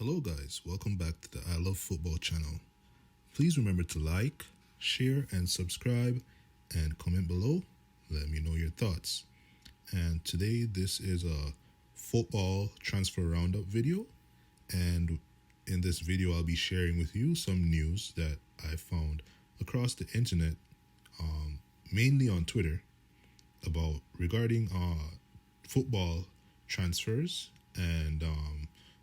Hello, guys. Welcome back to the I Love Football channel. Please remember to like, share, and subscribe, and comment below. Let me know your thoughts. And today, this is a football transfer roundup video. And in this video, I'll be sharing with you some news that I found across the internet, mainly on Twitter, about regarding football transfers and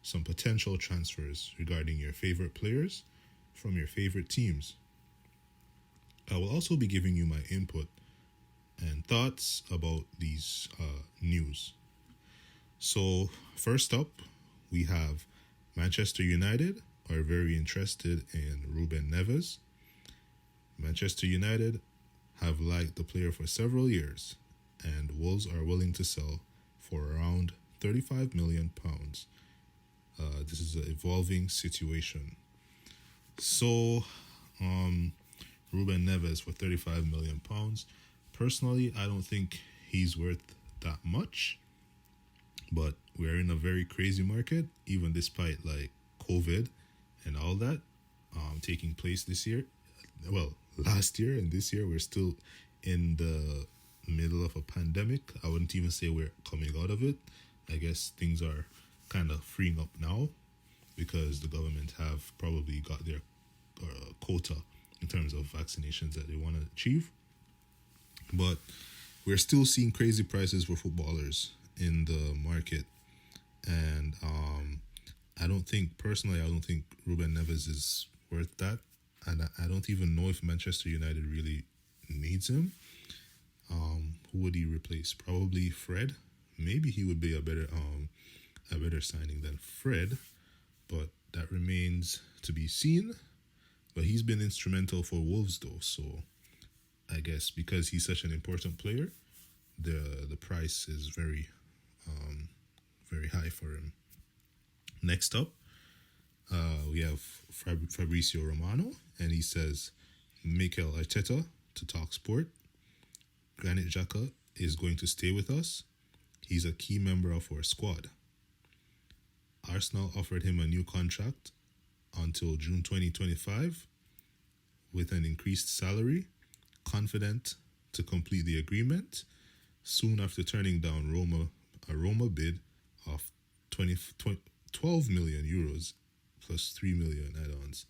some potential transfers regarding your favorite players from your favorite teams. I will also be giving you my input and thoughts about these news. So first up, we have Manchester United are very interested in Ruben Neves. Manchester United have liked the player for several years, and Wolves are willing to sell for around £35 million. This is an evolving situation. So, Ruben Neves for £35 million. Personally, I don't think he's worth that much. But we're in a very crazy market, even despite like COVID and all that taking place this year. Well, last year and this year, we're still in the middle of a pandemic. I wouldn't even say we're coming out of it. I guess things are kind of freeing up now because the government have probably got their quota in terms of vaccinations that they want to achieve. But we're still seeing crazy prices for footballers in the market. And I don't think Ruben Neves is worth that. And I don't even know if Manchester United really needs him. Who would he replace? Probably Fred. Maybe he would be a better signing than Fred, but that remains to be seen. But he's been instrumental for Wolves though, so I guess because he's such an important player, the price is very high for him. Next up, we have Fabrizio Romano, and he says Mikel Arteta to TalkSport. Granit Xhaka is going to stay with us. He's a key member of our squad. Arsenal offered him a new contract until June 2025 with an increased salary, confident to complete the agreement soon after turning down a Roma bid of 12 million euros plus 3 million add-ons.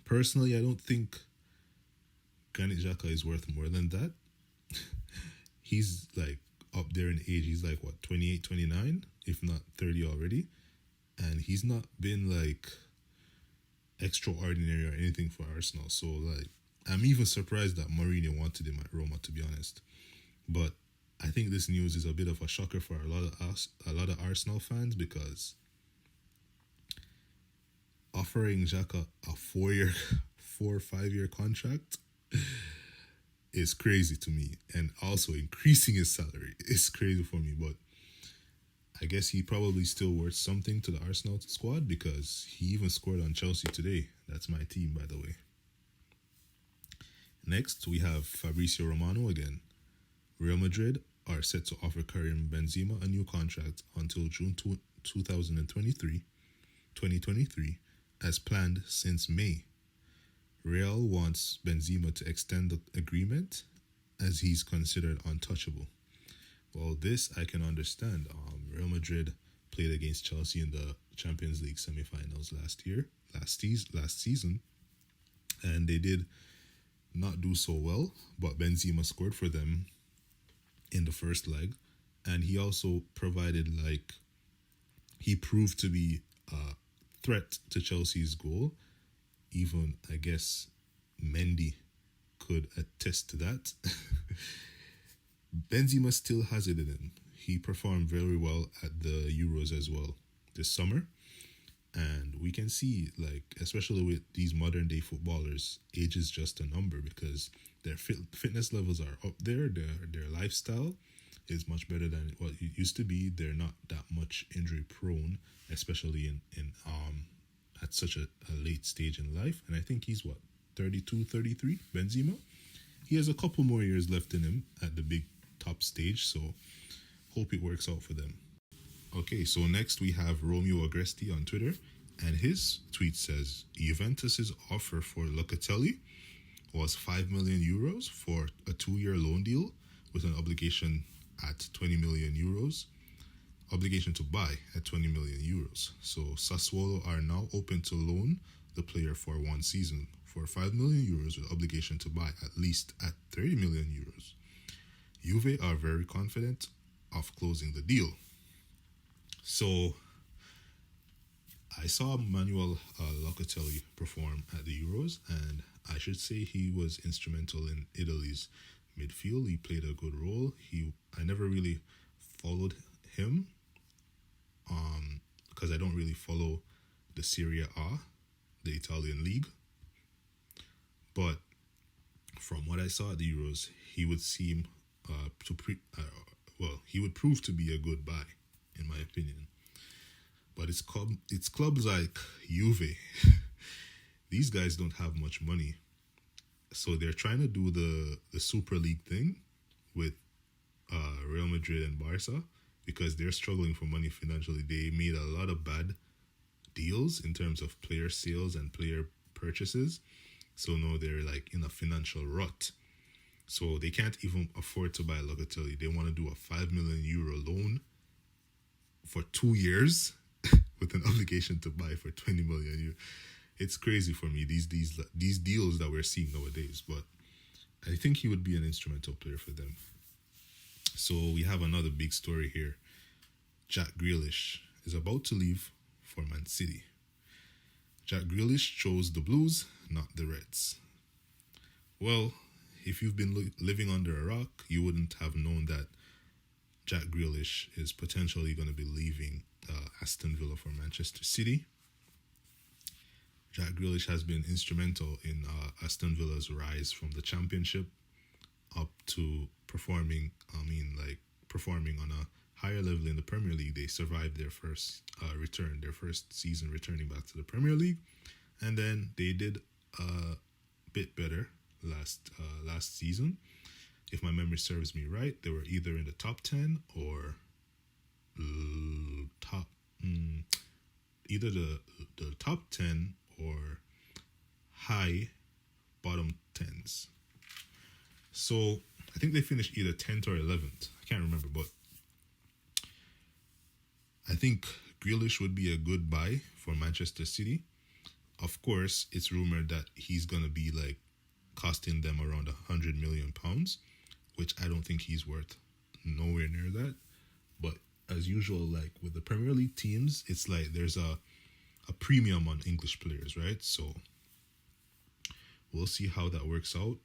Personally, I don't think Granit Xhaka is worth more than that. He's like up there in age. He's like, what, 28, 29, if not 30 already. And he's not been like extraordinary or anything for Arsenal. So like, I'm even surprised that Mourinho wanted him at Roma, to be honest. But I think this news is a bit of a shocker for a lot of Arsenal fans, because offering Xhaka a 4 or 5 year contract is crazy to me, and also increasing his salary is crazy for me. But I guess he probably still worth something to the Arsenal squad, because he even scored on Chelsea today. That's my team, by the way. Next, we have Fabrizio Romano again. Real Madrid are set to offer Karim Benzema a new contract until June 2023, as planned since May. Real wants Benzema to extend the agreement as he's considered untouchable. Well, this I can understand. Real Madrid played against Chelsea in the Champions League semi-finals last season, and they did not do so well, but Benzema scored for them in the first leg, and he also he proved to be a threat to Chelsea's goal. Even, I guess, Mendy could attest to that. Benzema still has it in him. He performed very well at the Euros as well this summer. And we can see, like, especially with these modern day footballers, age is just a number, because their fitness levels are up there. Their lifestyle is much better than what it used to be. They're not that much injury prone, especially in at such a late stage in life. And I think he's 32, 33, Benzema. He has a couple more years left in him at the big top stage, so hope it works out for them. Okay, so next we have Romeo Agresti on Twitter, and his tweet says Juventus's offer for Locatelli was 5 million euros for a 2-year loan deal with an obligation at 20 million euros. Obligation to buy at 20 million euros. So Sassuolo are now open to loan the player for 1 season for 5 million euros with obligation to buy at least at 30 million euros. Juve are very confident of closing the deal. So I saw Manuel Locatelli perform at the Euros, and I should say he was instrumental in Italy's midfield. He played a good role. I never really followed him because I don't really follow the Serie A, the Italian league. But from what I saw at the Euros, he would seem he would prove to be a good buy, in my opinion. But it's clubs like Juve. These guys don't have much money. So they're trying to do the Super League thing with Real Madrid and Barca because they're struggling for money financially. They made a lot of bad deals in terms of player sales and player purchases. So now they're like in a financial rut. So they can't even afford to buy Locatelli. They want to do a 5 million euro loan for 2 years with an obligation to buy for 20 million euros. It's crazy for me, these deals that we're seeing nowadays. But I think he would be an instrumental player for them. So we have another big story here. Jack Grealish is about to leave for Man City. Jack Grealish chose the Blues, not the Reds. Well, if you've been living under a rock, you wouldn't have known that Jack Grealish is potentially going to be leaving Aston Villa for Manchester City. Jack Grealish has been instrumental in Aston Villa's rise from the Championship up to performing on a higher level in the Premier League. They survived their first first season returning back to the Premier League, and then they did a bit better last season. If my memory serves me right, they were either in the top 10 or either the top 10 or high bottom 10s. So I think they finished either 10th or 11th. I can't remember, but I think Grealish would be a good buy for Manchester City. Of course, it's rumored that he's going to be like costing them around £100 million, which I don't think he's worth. Nowhere near that. But as usual, like with the Premier League teams, it's like there's a premium on English players, right? So we'll see how that works out.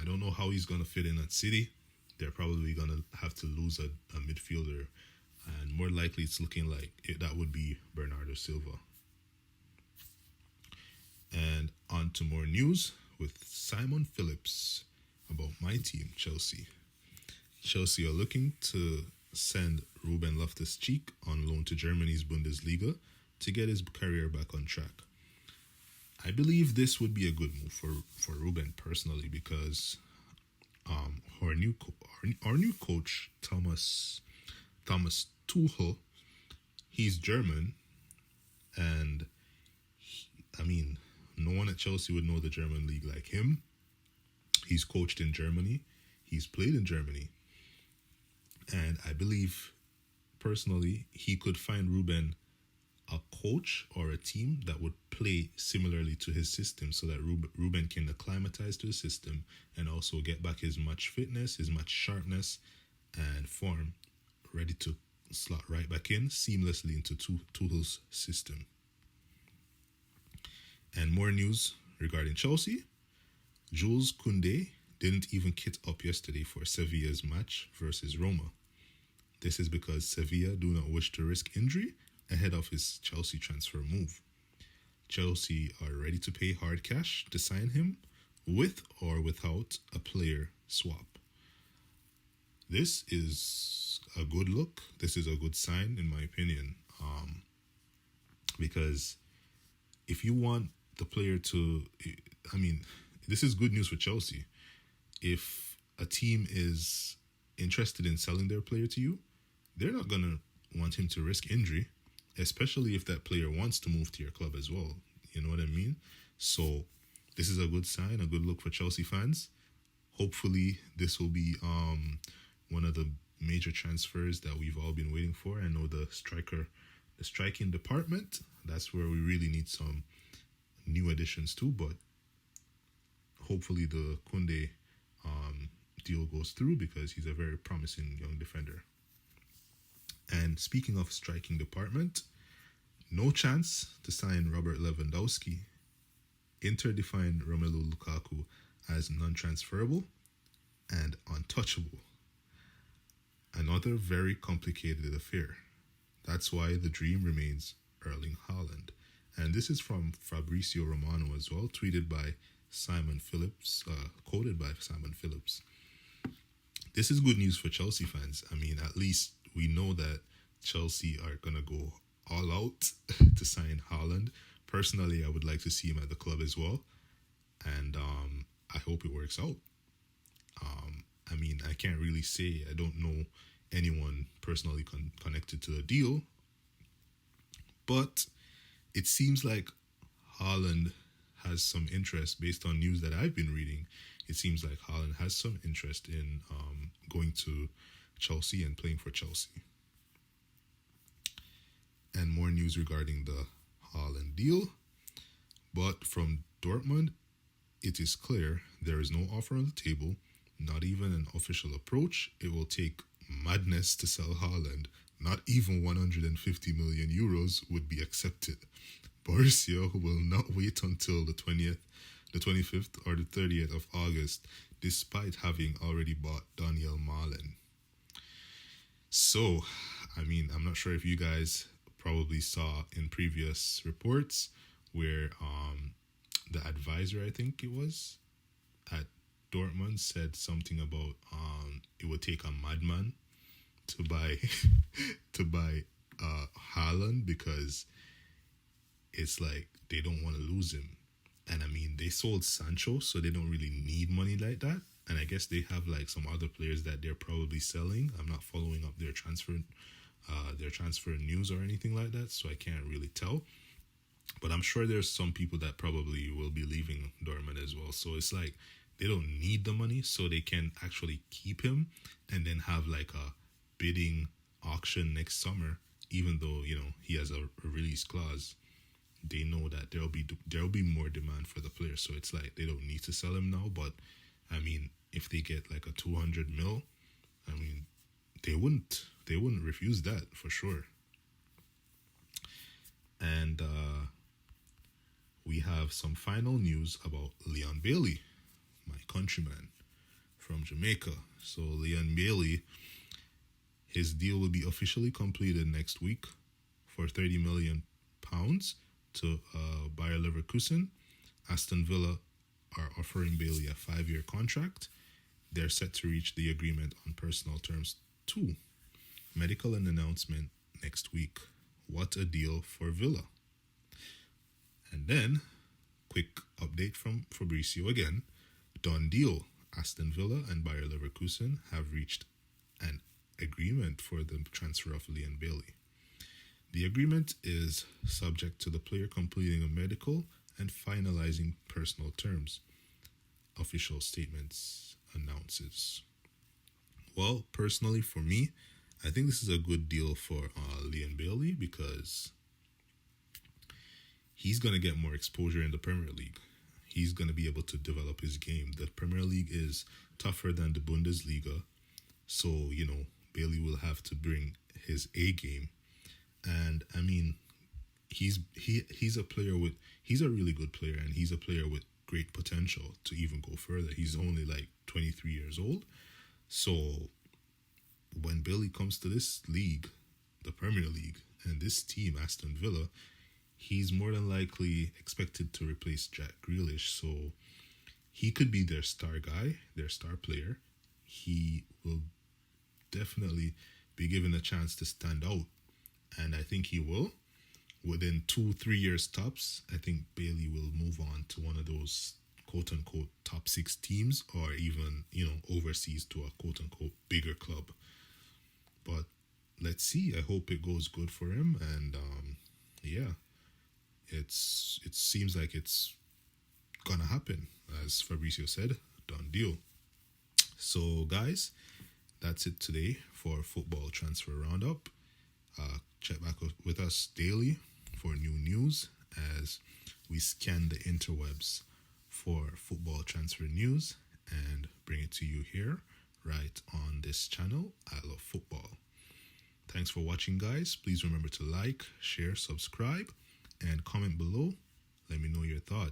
I don't know how he's going to fit in at City. They're probably going to have to lose a midfielder. And more likely it's looking like that would be Bernardo Silva. And on to more news with Simon Phillips about my team, Chelsea. Chelsea are looking to send Ruben Loftus-Cheek on loan to Germany's Bundesliga to get his career back on track. I believe this would be a good move for Ruben personally because our new coach Thomas Tuchel, he's German, and no one at Chelsea would know the German league like him. He's coached in Germany, he's played in Germany, and I believe personally he could find Ruben a coach or a team that would play similarly to his system so that Ruben can acclimatize to the system and also get back his match fitness, his match sharpness and form, ready to slot right back in seamlessly into Tuchel's system. And more news regarding Chelsea. Jules Kounde didn't even kit up yesterday for Sevilla's match versus Roma. This is because Sevilla do not wish to risk injury ahead of his Chelsea transfer move. Chelsea are ready to pay hard cash to sign him with or without a player swap. This is a good look. This is a good sign, in my opinion, because if you want the player to, this is good news for Chelsea. If a team is interested in selling their player to you, they're not going to want him to risk injury, especially if that player wants to move to your club as well. You know what I mean? So this is a good sign, a good look for Chelsea fans. Hopefully, this will be one of the major transfers that we've all been waiting for. I know the striking department, that's where we really need some new additions too, but hopefully the Kounde deal goes through because he's a very promising young defender. And speaking of striking department, no chance to sign Robert Lewandowski. Inter defined Romelu Lukaku as non-transferable and untouchable. Another very complicated affair. That's why the dream remains Erling Haaland. And this is from Fabrizio Romano as well, tweeted by Simon Phillips, quoted by Simon Phillips. This is good news for Chelsea fans. I mean, at least we know that Chelsea are going to go all out to sign Haaland. Personally, I would like to see him at the club as well. And I hope it works out. I mean, I can't really say. I don't know anyone personally connected to the deal. But it seems like Haaland has some interest based on news that I've been reading. It seems like Haaland has some interest in going to Chelsea and playing for Chelsea. And more news regarding the Haaland deal. But from Dortmund, it is clear there is no offer on the table, not even an official approach. It will take madness to sell Haaland. Not even 150 million euros would be accepted. Borussia will not wait until the 25th or the 30th of August, despite having already bought Donyell Malen. So, I mean, I'm not sure if you guys probably saw in previous reports where the advisor, I think it was, at Dortmund said something about it would take a madman to buy Haaland because it's like they don't want to lose him. And I mean, they sold Sancho, so they don't really need money like that. And I guess they have like some other players that they're probably selling. I'm not following up their transfer news or anything like that, so I can't really tell. But I'm sure there's some people that probably will be leaving Dortmund as well. So it's like they don't need the money, so they can actually keep him and then have like a bidding auction next summer, even though, you know, he has a release clause. They know that there'll be more demand for the player, so it's like they don't need to sell him now. But I mean, if they get like a 200 mil, I mean, they wouldn't refuse that for sure. And we have some final news about Leon Bailey, my countryman from Jamaica. So Leon Bailey, his deal will be officially completed next week for £30 million to Bayer Leverkusen. Aston Villa are offering Bailey a 5-year contract. They're set to reach the agreement on personal terms too. Medical and announcement next week. What a deal for Villa. And then, quick update from Fabrizio again. Done deal. Aston Villa and Bayer Leverkusen have reached an agreement for the transfer of Leon Bailey. The agreement is subject to the player completing a medical and finalizing personal terms. Official statements announces. Well, personally for me, I think this is a good deal for Leon Bailey because he's going to get more exposure in the Premier League. He's going to be able to develop his game. The Premier League is tougher than the Bundesliga. So, you know, Bailey will have to bring his A game. And I mean, he's a really good player, and he's a player with great potential to even go further. He's only like 23 years old. So when Bailey comes to this league, the Premier League, and this team, Aston Villa, he's more than likely expected to replace Jack Grealish. So he could be their star guy, their star player. He will definitely be given a chance to stand out. And I think he will. Within 2-3 years tops, I think Bailey will move on to one of those quote-unquote top 6 teams, or even, you know, overseas to a quote-unquote bigger club. But let's see. I hope it goes good for him. And yeah, it seems like it's gonna happen, as Fabrizio said. Done deal. So, guys, that's it today for Football Transfer Roundup. Check back with us daily for new news as we scan the interwebs for football transfer news and bring it to you here right on this channel. I Love Football. Thanks for watching, guys. Please remember to like, share, subscribe, and comment below. Let me know your thoughts.